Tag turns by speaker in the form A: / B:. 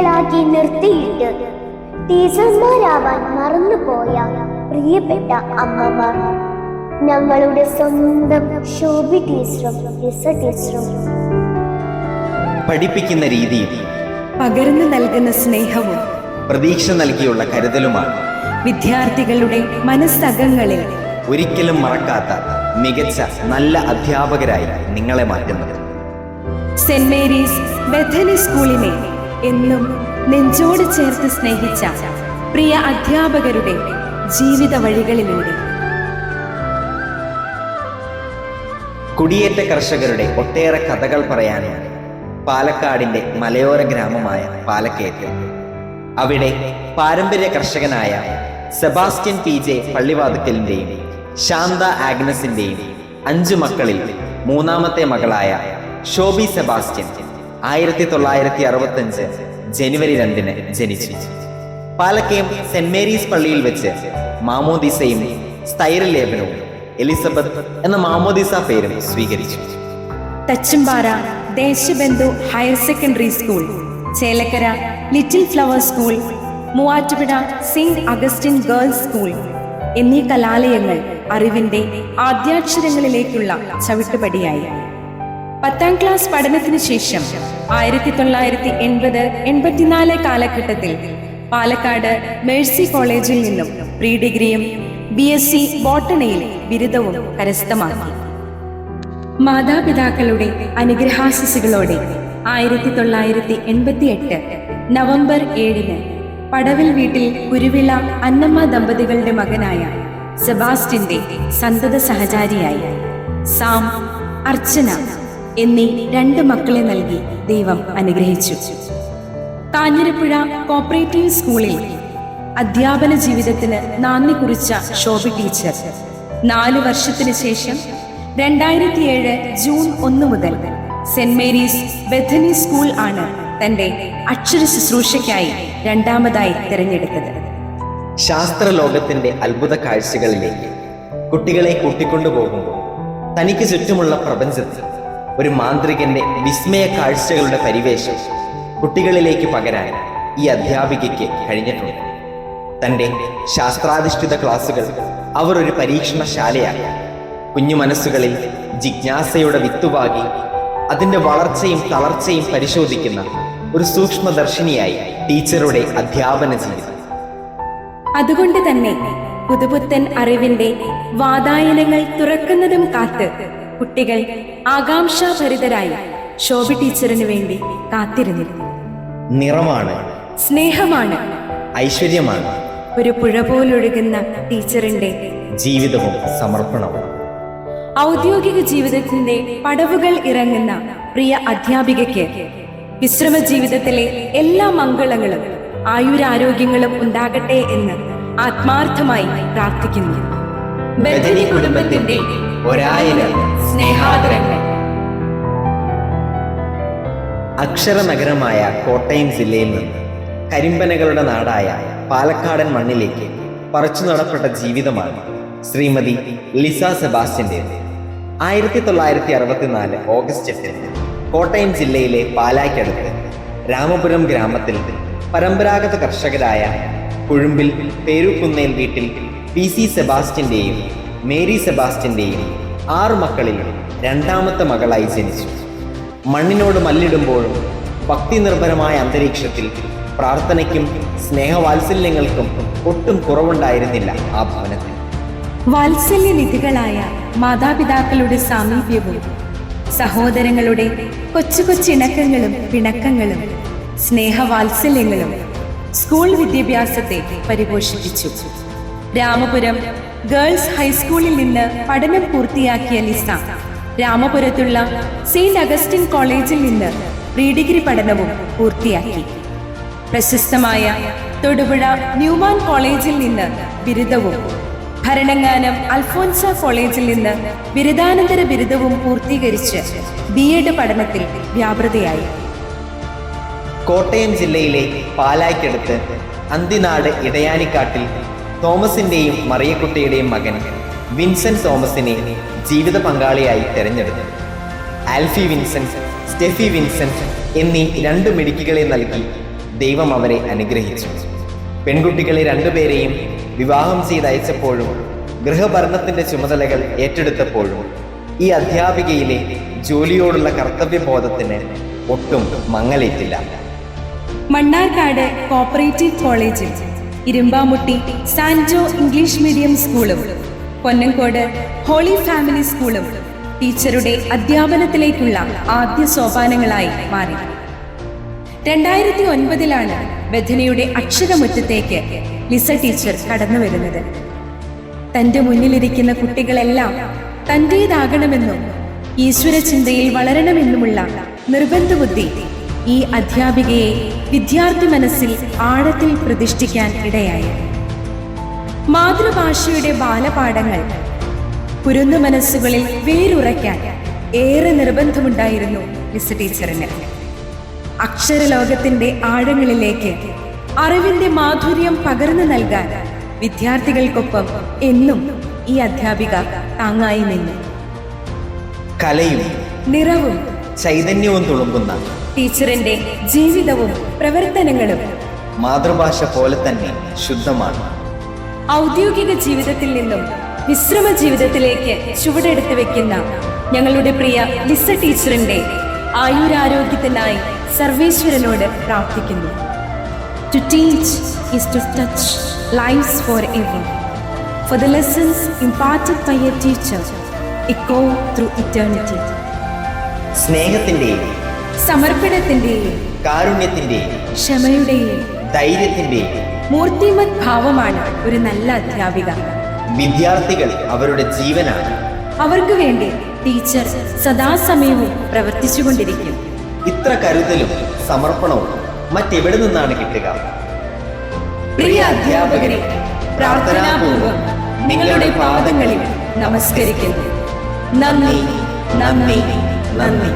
A: കുട്ടികളാക്കി നിർത്തിയിട്ട് ടീച്ചർമാരാവാൻ മറന്നുപോയ പ്രിയപ്പെട്ട അമ്മമാർ, ഞങ്ങളുടെ സ്വന്തം ശോഭി ടീച്ചറും ലിസ ടീച്ചറും
B: പഠിപ്പിക്കുന്ന രീതിയും
C: പകർന്നു നൽകുന്ന സ്നേഹവും
B: പ്രതീക്ഷ നൽകിയുള്ള കരുതലുമാണ്
C: വിദ്യാർത്ഥികളുടെ മനസ്സകങ്ങളിൽ
B: ഒരിക്കലും മറക്കാത്ത മികച്ച നല്ല അധ്യാപകരായി നിങ്ങളെ മാറ്റുന്നത്.
C: സെന്റ് മേരീസ് ബഥനി സ്കൂളിനെ എന്നും നെഞ്ചോട് ചേർത്ത് സ്നേഹിച്ച പ്രിയ അധ്യാപകരുടെ ജീവിത വഴികളിലൂടെ.
B: കുടിയേറ്റ കർഷകരുടെ ഒട്ടേറെ കഥകൾ പറയാനുണ്ട് പാലക്കാടിന്റെ മലയോര ഗ്രാമമായ പാലക്കയത്ത്. അവിടെ പാരമ്പര്യ കർഷകനായ സെബാസ്റ്റ്യൻ PJ പള്ളിവാതുക്കലിന്റെയും ശാന്ത ആഗ്നസിന്റെയും 5 മക്കളിൽ മൂന്നാമത്തെ മകളായ ഷോബി സെബാസ്റ്റ്യൻ 1965 ജനുവരി 2 ജനിച്ചു. പാലക്കയം സെന്റ് മേരീസ് പള്ളിയിൽ വെച്ച് മാമോദിസയും സ്ഥൈര്യലേപനവും എലിസബത്ത് എന്ന മാമോദിസ പേരും സ്വീകരിച്ചു.
C: Thachampara Deshabandhu higher secondary school, Chelakkara little flower school, Muvattupuzha saint Augustine girls school എന്നീ കലാലയങ്ങൾ അറിവിന്റെ ആദ്യാക്ഷരങ്ങളിലേക്കുള്ള ചവിട്ടുപടിയായി. 10ാം ക്ലാസ് പഠനത്തിന് ശേഷം 1980-84 കാലഘട്ടത്തിൽ പാലക്കാട് മേഴ്സി കോളേജിൽ നിന്നും പ്രീ ഡിഗ്രിയും BSc ബോട്ടണിയിൽ ബിരുദവും കരസ്ഥമാക്കി. മാതാപിതാക്കളുടെ അനുഗ്രഹാശിസുകളോടെ 1988 നവംബർ 7 പടവിൽ വീട്ടിൽ കുരുവിള അന്നമ്മ ദമ്പതികളുടെ മകനായ സെബാസ്റ്റ്യന്റെ സന്തത സഹചാരിയായി സാം, അർച്ചന എന്നീ 2 മക്കളെ നൽകി ദൈവം അനുഗ്രഹിച്ചു. കാഞ്ഞിരപ്പുഴ കോപ്പറേറ്റീവ് സ്കൂളിൽ അധ്യാപന ജീവിതത്തിന് നാന്ദി കുറിച്ച ശോഭി ടീച്ചർ 4 വർഷത്തിന് ശേഷം 2007 ജൂൺ 1 മുതൽ സെന്റ് മേരീസ് ബഥനി സ്കൂൾ ആണ് തന്റെ അക്ഷര ശുശ്രൂഷയ്ക്കായി 2ാമതായി തിരഞ്ഞെടുത്തത്.
B: ശാസ്ത്രലോകത്തിന്റെ അത്ഭുത കാഴ്ചകളിലേക്ക് കുട്ടികളെ കൂട്ടിക്കൊണ്ടുപോകുമ്പോൾ തനിക്ക് ചുറ്റുമുള്ള പ്രപഞ്ചത്തിൽ ഒരു മാന്ത്രികന്റെ വിസ്മയ കാഴ്ചകളുടെ പരിവേഷം കുട്ടികളിലേക്ക് പകരാൻ ഈ അധ്യാപികയ്ക്ക് കഴിഞ്ഞിട്ടുണ്ട്. തന്റെ ശാസ്ത്രാധിഷ്ഠിത ക്ലാസുകൾ അവർ ഒരു പരീക്ഷണശാലയാക്കി കുഞ്ഞു മനസ്സുകളിൽ ജിജ്ഞാസയുടെ വിത്തുപാകി അതിന്റെ വളർച്ചയും തളർച്ചയും പരിശോധിക്കുന്ന ഒരു സൂക്ഷ്മദർശിനിയായി ടീച്ചറുടെ അധ്യാപന ജീവിതം.
C: അതുകൊണ്ട് തന്നെ പുതുപുത്തൻ അറിവിന്റെ വാതായനങ്ങൾ തുറക്കുന്നതും കാത്ത് കുട്ടികൾ ആകാംക്ഷാഭരിതരായി ശോഭി ടീച്ചറിനു വേണ്ടി കാത്തിരുന്നിരുന്നു.
B: നിറമാണ്,
C: സ്നേഹമാണ്,
B: ഐശ്വര്യമാണ്
C: ഒരു പുഴ പോലൊഴുകുന്ന ടീച്ചറിന്റെ
B: ജീവിതവും സമർപ്പണവും.
C: ഔദ്യോഗിക ജീവിതത്തിന്റെ പടവുകൾ ഇറങ്ങുന്ന പ്രിയ അധ്യാപികയ്ക്ക് വിശ്രമ ജീവിതത്തിലെ എല്ലാ മംഗളങ്ങളും ആയുരാരോഗ്യങ്ങളും ഉണ്ടാകട്ടെ എന്ന് ആത്മാർത്ഥമായി പ്രാർത്ഥിക്കുന്നു. ബഥനി കുടുംബത്തിന്റെ
B: 1000
C: സ്നേഹാദരങ്ങൾ.
B: അക്ഷരനഗരമായ കോട്ടയം ജില്ലയിൽ നിന്ന് കരിമ്പനകളുടെ നാടായ പാലക്കാടൻ മണ്ണിലേക്ക് പറിച്ചു നടപ്പെട്ട ജീവിതമാണ് ശ്രീമതി ലിസ സെബാസ്റ്റ്യൻ്റേത്. 1964 ഓഗസ്റ്റ് 8 കോട്ടയം ജില്ലയിലെ പാലായ്ക്കടുത്ത് രാമപുരം ഗ്രാമത്തിൽ പരമ്പരാഗത കർഷകരായ കുഴുമ്പിൽ പേരുക്കുന്നേൽ വീട്ടിൽ PC സെബാസ്റ്റ്യൻ്റെയും മേരി സെബാസ്റ്റ്യൻ്റെയും 6 മക്കളിൽ 2ാമത്തെ മകളായി ജനിച്ചു. മണ്ണിനോട് മല്ലിടുമ്പോഴും ഭക്തി നിർഭരമായ അന്തരീക്ഷത്തിൽ പ്രാർത്ഥനയ്ക്കും സ്നേഹവാത്സല്യങ്ങൾക്കും ഒട്ടും കുറവുണ്ടായിരുന്നില്ല ആ ഭവനത്തിൽ.
C: വാത്സല്യനിധികളായ മാതാപിതാക്കളുടെ സാമീപ്യവും സഹോദരങ്ങളുടെ കൊച്ചു കൊച്ചിണക്കങ്ങളും പിണക്കങ്ങളും സ്നേഹവാത്സല്യങ്ങളും സ്കൂൾ വിദ്യാഭ്യാസത്തെ പരിപോഷിപ്പിച്ചു. രാമപുരം ഗേൾസ് ഹൈസ്കൂളിൽ നിന്ന് പഠനം പൂർത്തിയാക്കിയ ലിസ രാമപുരത്തുള്ള സെയിന്റ് അഗസ്റ്റിൻ കോളേജിൽ നിന്ന് പ്രീ ഡിഗ്രി പഠനവും പൂർത്തിയാക്കി. പ്രശസ്തമായ തൊടുപുഴ ന്യൂമാൻ കോളേജിൽ നിന്ന് ബിരുദവും ഭരണങ്ങാനം അൽഫോൻസ കോളേജിൽ നിന്ന് ബിരുദാനന്തര ബിരുദവും പൂർത്തീകരിച്ച് BEd പഠനത്തിൽ വ്യാപൃതയായി.
B: കോട്ടയം ജില്ലയിലെ പാലായ്ക്കടുത്ത് അന്തിനാട് ഇടയാനിക്കാട്ടിൽ തോമസിന്റെയും മറിയക്കുട്ടിയുടെയും മകൻ വിൻസെന്റ് തോമസിനെ ജീവിത പങ്കാളിയായി തെരഞ്ഞെടുത്തു. ആൽഫി വിൻസെന്റ്, സ്റ്റെഫി വിൻസെന്റ് എന്നീ 2 മിടുക്കികളെ നൽകി ദൈവം അവരെ അനുഗ്രഹിച്ചു. പെൺകുട്ടികളെ രണ്ടുപേരെയും വിവാഹം ചെയ്തയച്ചപ്പോഴും ഗൃഹഭരണത്തിന്റെ ചുമതലകൾ ഏറ്റെടുത്തപ്പോഴും ഈ അധ്യാപികയിലെ ജോലിയോടുള്ള കർത്തവ്യബോധത്തിന് ഒട്ടും മങ്ങലേറ്റില്ല.
C: മണ്ണാർക്കാട് കോപ്പറേറ്റീവ് കോളേജിൽ ഇരുമ്പാമുട്ടി സാൻജോ ഇംഗ്ലീഷ് മീഡിയം സ്കൂളും പൊന്നങ്കോട് ഹോളി ഫാമിലി സ്കൂളും ടീച്ചറുടെ അധ്യാപനത്തിലേക്കുള്ള ആദ്യ സോപാനങ്ങളായി മാറി. 2009 ബഥനിയുടെ അക്ഷരമുറ്റത്തേക്ക് ലിസ ടീച്ചർ കടന്നു വരുന്നത്. തന്റെ മുന്നിലിരിക്കുന്ന കുട്ടികളെല്ലാം തന്റേതാകണമെന്നും ഈശ്വര ചിന്തയിൽ വളരണമെന്നുമുള്ള നിർബന്ധ ബുദ്ധി ഈ അധ്യാപികയെ വിദ്യാർത്ഥി മനസ്സിൽ ആഴത്തിൽ പ്രതിഷ്ഠിക്കാൻ ഇടയായി. മാതൃഭാഷയുടെ ബാലപാഠങ്ങൾ കുരുന്നു മനസ്സുകളിൽ വേരുറയ്ക്കാൻ ഏറെ നിർബന്ധമുണ്ടായിരുന്നു ലിസ ടീച്ചറിന്. അക്ഷരലോകത്തിന്റെ ആഴങ്ങളിലേക്ക് അറിവിന്റെ മാധുര്യം പകർന്നു നൽകാൻ വിദ്യാർത്ഥികൾക്കൊപ്പം എന്നും ഈ അധ്യാപിക താങ്ങായി നിന്നു.
B: കലയും
C: നിറവും
B: ചൈതന്യവും തുളുമ്പുന്ന
C: ടീച്ചറിന്റെ ജീവിതവും പ്രവർത്തനങ്ങളും
B: മാതൃഭാഷ പോലെ തന്നെ ശുദ്ധമാണ്.
C: ഔദ്യോഗിക ജീവിതത്തിൽ നിന്നും വിശ്രമ ജീവിതത്തിലേക്ക് ചുവടെടുത്ത് വെക്കുന്ന ഞങ്ങളുടെ പ്രിയ ലിസ ടീച്ചറിന്റെ ആയുരാരോഗ്യത്തിനായി സർവേശ്വരനോട് പ്രാർത്ഥിക്കുന്നു. To teach is to touch lives forever. For the lessons imparted by a teacher echo through eternity.
B: സ്നേഹത്തിന്റെയും
C: സമർപ്പണത്തിന്റെയും
B: കാരുണ്യത്തിന്റെയും
C: ക്ഷമയുടെയും
B: ധൈര്യത്തിന്റെയും
C: മൂർത്തിമത് ഭാവമാണ് ഒരു നല്ല അധ്യാപിക.
B: വിദ്യാർത്ഥികൾ അവരുടെ ജീവനാണ്.
C: അവർക്ക് വേണ്ടി ടീച്ചർ സദാസമയവും പ്രവർത്തിച്ചുകൊണ്ടിരിക്കും.
B: ഇത്ര കരുതലും സമർപ്പണവും മറ്റെവിടെ നിന്നാണ് കിട്ടുക?
C: പ്രിയ അധ്യാപകരെ, പ്രാർത്ഥനാപൂർവം നിങ്ങളുടെ പാദങ്ങളിൽ നമസ്കരിക്കുന്നു. നന്ദി, നന്ദി, നന്ദി.